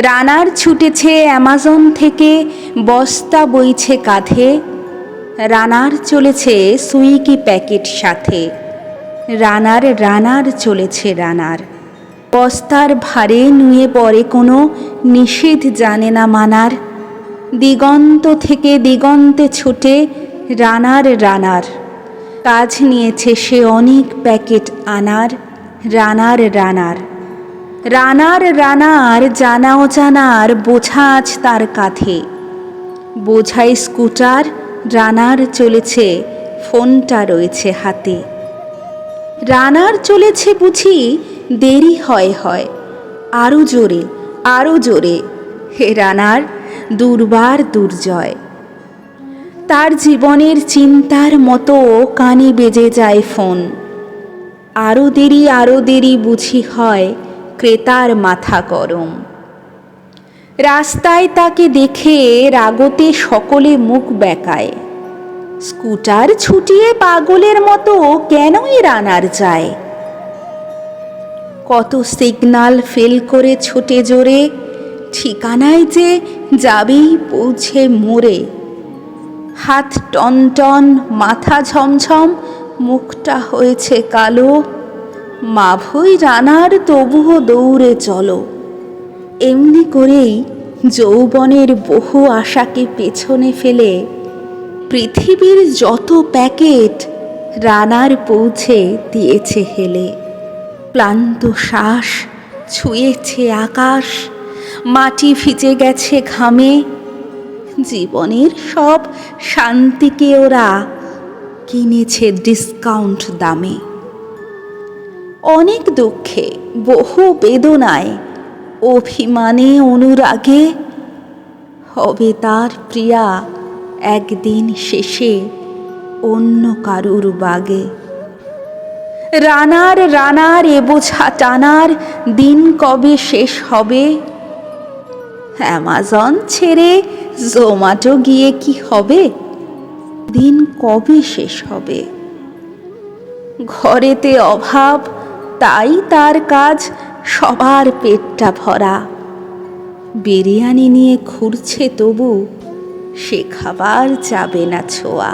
রানার ছুটেছে অ্যামাজন থেকে, বস্তা বইছে কাঁধে। রানার চলেছে সুইগি প্যাকেট সাথে। রানার চলেছে রানার। বস্তার ভারে নুয়ে পড়ে কোনো নিষেধ জানে না মানার। দিগন্ত থেকে দিগন্তে ছুটে রানার। কাজ নিয়েছে সে অনেক প্যাকেট আনার। রানার জানা অজানার বোঝা আজ তার কাঁধে। বোঝাই স্কুটার, রানার চলেছে, ফোনটা রয়েছে হাতে। রানার চলেছে বুঝি দেরি হয় আরো জোরে হে রানার দুর্বার দুর্জয়। তার জীবনের চিন্তার মতো কানে বেজে যায় ফোন। আরো দেরি বুঝি হয় ক্রেতার মাথা গরম। রাস্তায় তাকে দেখে রাগতে সকলে মুখ বেঁকায়। স্কুটার ছুটিয়ে পাগলের মতো কেনই রানার যায়। কত সিগনাল ফেল করে ছোটে জোরে, ঠিকানায় যে যাবেই পৌঁছে মোড়ে। হাত টনটন, মাথা ঝমঝম, মুখটা হয়েছে কালো। মাভই রানার তবুও দৌড়ে চলো। এমনি করেই যৌবনের বহু আশাকে পেছনে ফেলে পৃথিবীর যত প্যাকেট রানার পৌঁছে দিয়েছে হেলে। ক্লান্ত শ্বাস ছুঁয়েছে আকাশ, মাটি ভিজে গেছে ঘামে। জীবনের সব শান্তিকে ওরা কিনেছে ডিসকাউন্ট দামে। অনেক দুঃখে, বহু বেদনায়, অভিমানে, অনুরাগে হবে তার প্রিয়া একদিন শেষে অন্য কারুর বাগে। রানার এ বোঝা টানার দিন কবে শেষ হবে। অ্যামাজন ছেড়ে জোম্যাটো গিয়ে কি হবে, দিন কবে শেষ হবে। ঘরেতে অভাব, তাই তার কাজ সবার পেটটা ভরা। বিরিয়ানি নিয়ে ঘুরছে তবু সে খাবার যাবে না ছোঁয়া।